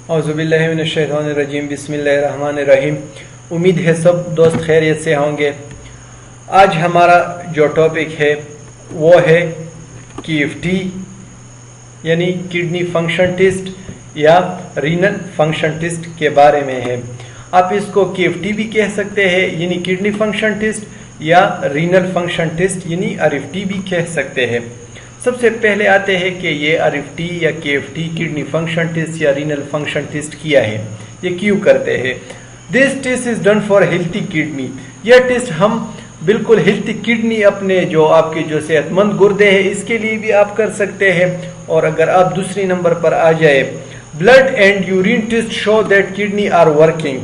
औज़ुबिल्लाहि मिनश्शैतानिर्रजीम बिस्मिल्लाहिर्रहमानिर्रहीम। उम्मीद है सब दोस्त खैरियत से होंगे। आज हमारा जो टॉपिक है वो है KFT यानी किडनी फंक्शन टेस्ट या रीनल फंक्शन टेस्ट के बारे में है। आप इसको KFT भी कह सकते हैं यानी किडनी फंक्शन टेस्ट, या रीनल फंक्शन टेस्ट यानी RFT भी कह सकते हैं। सबसे पहले आते हैं कि ये RFT या KFT किडनी फंक्शन टेस्ट या रीनल फंक्शन टेस्ट किया है, ये क्यों करते हैं। This test is done for healthy kidney. यह टेस्ट हम बिल्कुल हेल्थी किडनी, अपने जो आपके जो सेहतमंद गुर्दे हैं इसके लिए भी आप कर सकते हैं। और अगर आप दूसरी नंबर पर आ जाए, blood and urine test show that kidney are working.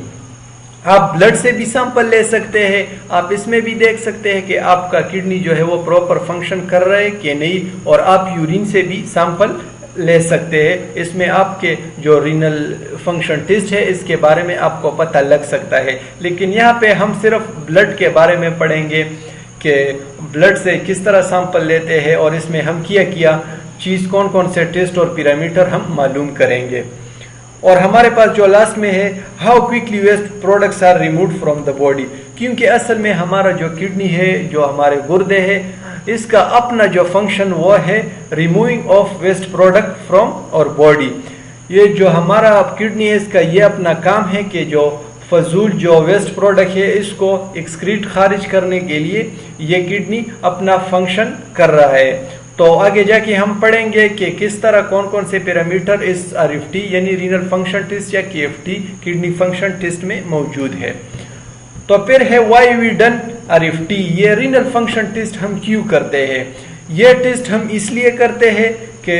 आप ब्लड से भी सैंपल ले सकते हैं, आप इसमें भी देख सकते हैं कि आपका किडनी जो है वो प्रॉपर फंक्शन कर रहा है कि नहीं, और आप यूरिन से भी सैंपल ले सकते हैं। इसमें आपके जो रीनल फंक्शन टेस्ट है इसके बारे में आपको पता लग सकता है। लेकिन यहाँ पे हम सिर्फ ब्लड के बारे में पढ़ेंगे कि ब्लड से किस तरह सैंपल लेते हैं, और इसमें हम किया चीज़ कौन कौन से टेस्ट और पैरामीटर हम मालूम करेंगे। और हमारे पास जो लास्ट में है, how quickly waste products are removed from the body, क्योंकि असल में हमारा जो किडनी है, जो हमारे गुर्दे है, इसका अपना जो फंक्शन वो है removing of waste product from और बॉडी। ये जो हमारा किडनी है इसका ये अपना काम है कि जो फजूल जो वेस्ट प्रोडक्ट है इसको एक्सक्रीट खारिज करने के लिए ये किडनी अपना फंक्शन कर रहा है। तो आगे जाके हम पढ़ेंगे कि किस तरह कौन कौन से पैरामीटर इस RFT यानी रीनल फंक्शन टेस्ट या KFT किडनी फंक्शन टेस्ट में मौजूद है। तो फिर है व्हाई वी डन RFT, ये रीनल फंक्शन टेस्ट हम क्यों करते हैं। ये टेस्ट हम इसलिए करते हैं कि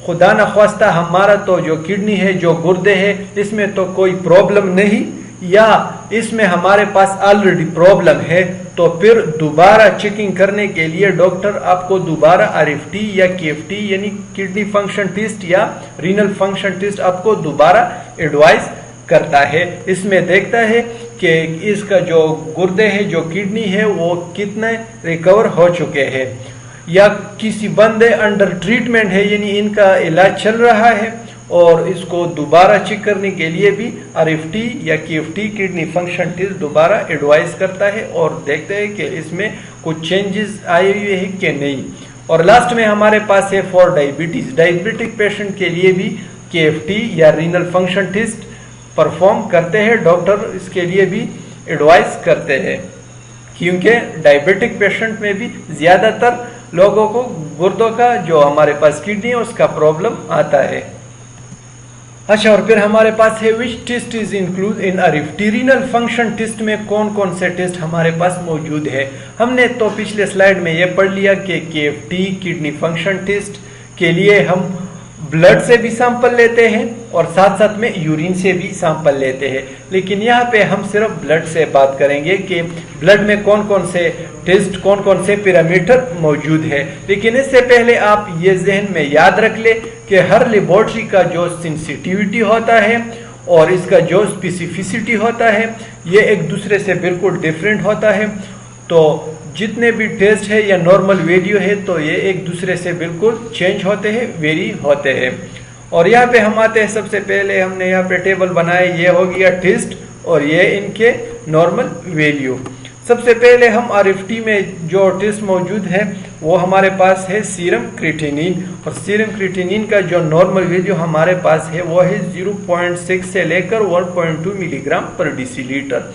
खुदा न ख्वास्ता हमारा तो जो किडनी है, जो गुर्दे है, इसमें तो कोई प्रॉब्लम नहीं, या इसमें हमारे पास ऑलरेडी प्रॉब्लम है, तो फिर दोबारा चेकिंग करने के लिए डॉक्टर आपको दोबारा RFT या KFT यानी किडनी फंक्शन टेस्ट या रीनल फंक्शन टेस्ट आपको दोबारा एडवाइस करता है। इसमें देखता है कि इसका जो गुर्दे है, जो किडनी है, वो कितने रिकवर हो चुके हैं, या किसी बंदे अंडर ट्रीटमेंट है यानी इनका इलाज चल रहा है, और इसको दोबारा चेक करने के लिए भी RFT या KFT किडनी फंक्शन टेस्ट दोबारा एडवाइस करता है, और देखते हैं कि इसमें कुछ चेंजेस आए हुए हैं कि नहीं। और लास्ट में हमारे पास है फॉर डायबिटीज, डायबिटिक पेशेंट के लिए भी KFT या रीनल फंक्शन टेस्ट परफॉर्म करते हैं, डॉक्टर इसके लिए भी एडवाइस करते हैं, क्योंकि डायबिटिक पेशेंट में भी ज्यादातर लोगों को गुर्दों का जो हमारे पास किडनी है उसका प्रॉब्लम आता है। अच्छा, और फिर हमारे पास है which test is include in RFT, renal function test में कौन कौन से टेस्ट हमारे पास मौजूद है। हमने तो पिछले स्लाइड में ये पढ़ लिया कि KFT किडनी फंक्शन टेस्ट के लिए हम ब्लड से भी सैंपल लेते हैं और साथ साथ में यूरिन से भी सैंपल लेते हैं। लेकिन यहाँ पे हम सिर्फ ब्लड से बात करेंगे कि ब्लड में कौन कौन से टेस्ट, कौन कौन से पैरामीटर मौजूद है। लेकिन इससे पहले आप ये जहन में याद रख ले कि हर लेबोरेटरी का जो सेंसिटिविटी होता है और इसका जो स्पेसिफिसिटी होता है ये एक दूसरे से बिल्कुल डिफरेंट होता है। तो जितने भी टेस्ट है या नॉर्मल वैल्यू है तो ये एक दूसरे से बिल्कुल चेंज होते हैं, वेरी होते हैं। और यहाँ पे हम आते हैं, सबसे पहले हमने यहाँ पे टेबल बनाए, ये हो गया टेस्ट और ये इनके नॉर्मल वैल्यू। सबसे पहले हम RFT में जो टेस्ट मौजूद है वो हमारे पास है सीरम क्रिएटिनिन, और सीरम क्रिएटिनिन का जो नॉर्मल वैल्यू हमारे पास है वो है 0.6 से लेकर 1.2 मिलीग्राम पर डेसीलीटर।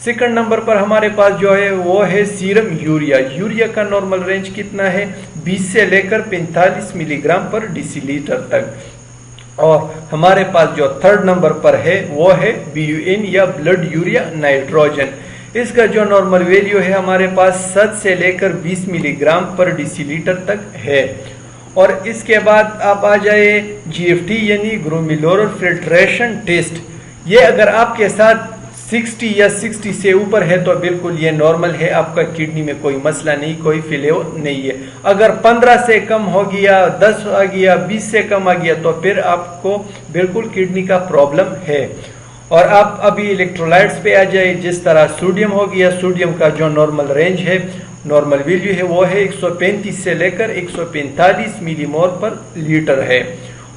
सेकंड नंबर पर हमारे पास जो है वो है सीरम यूरिया। यूरिया का नॉर्मल रेंज कितना है, 20 से लेकर 45 मिलीग्राम पर डेसीलीटर तक। और हमारे पास जो थर्ड नंबर पर है वो है BUN या ब्लड यूरिया नाइट्रोजन। इसका जो नॉर्मल वैल्यू है हमारे पास 7 से लेकर 20 मिलीग्राम पर डेसीलीटर तक है। और इसके बाद आप आ जाए GFT यानी ग्लोमेरुलर फिल्ट्रेशन टेस्ट। ये अगर आपके साथ 60 या 60 से ऊपर है तो बिल्कुल ये नॉर्मल है, आपका किडनी में कोई मसला नहीं, कोई फेलियर नहीं है। अगर 15 से कम हो गया, 10 आ गया, 20 से कम आ गया तो फिर आपको बिल्कुल किडनी का प्रॉब्लम है। और आप अभी इलेक्ट्रोलाइट्स पे आ जाए, जिस तरह सोडियम हो गया, सोडियम का जो नॉर्मल रेंज है, नॉर्मल वैल्यू है वो है 135 से लेकर 145 मिलीमोल पर लीटर है।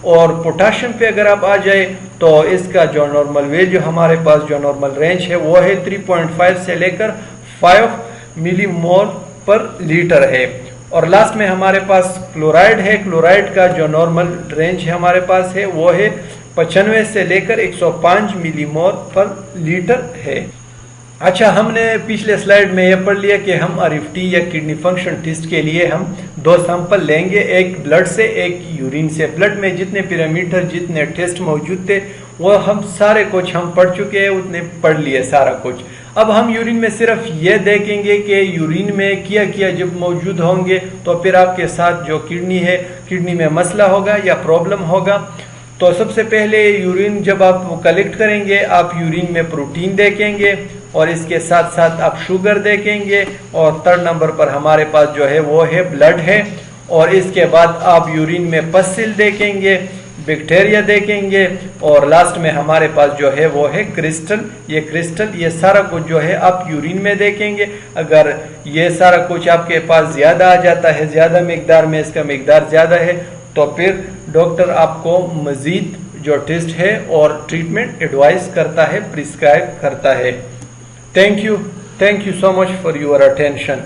और पोटाशियम पे अगर आप आ जाए तो इसका जो नॉर्मल वैल्यू हमारे पास जो नॉर्मल रेंज है वो है 3.5 से लेकर 5 मिलीमोल पर लीटर है। और लास्ट में हमारे पास क्लोराइड है। क्लोराइड का जो नॉर्मल रेंज है हमारे पास है वो है 95 से लेकर 105 मिलीमोल पर लीटर है। अच्छा, हमने पिछले स्लाइड में यह पढ़ लिया कि हम RFT या किडनी फंक्शन टेस्ट के लिए हम 2 सैंपल लेंगे, एक ब्लड से एक यूरिन से। ब्लड में जितने पैरामीटर जितने टेस्ट मौजूद थे वो हम सारे कुछ हम पढ़ चुके हैं, उतने पढ़ लिए सारा कुछ। अब हम यूरिन में सिर्फ ये देखेंगे कि यूरिन में क्या जब मौजूद होंगे तो फिर आपके साथ जो किडनी है, किडनी में मसला होगा या प्रॉब्लम होगा। तो सबसे पहले यूरिन जब आप कलेक्ट करेंगे, आप यूरिन में प्रोटीन देखेंगे और इसके साथ साथ आप शुगर देखेंगे, और 3rd नंबर पर हमारे पास जो है वो है ब्लड है। और इसके बाद आप यूरिन में पसिल देखेंगे, बैक्टीरिया देखेंगे, और लास्ट में हमारे पास जो है वो है क्रिस्टल। ये सारा कुछ जो है आप यूरिन में देखेंगे। अगर ये सारा कुछ आपके पास ज्यादा आ जाता है, ज्यादा मिकदार में इसका मिकदार ज्यादा है, तो फिर डॉक्टर आपको मजीद जो टेस्ट है और ट्रीटमेंट एडवाइस करता है, प्रिस्क्राइब करता है। Thank you so much for your attention.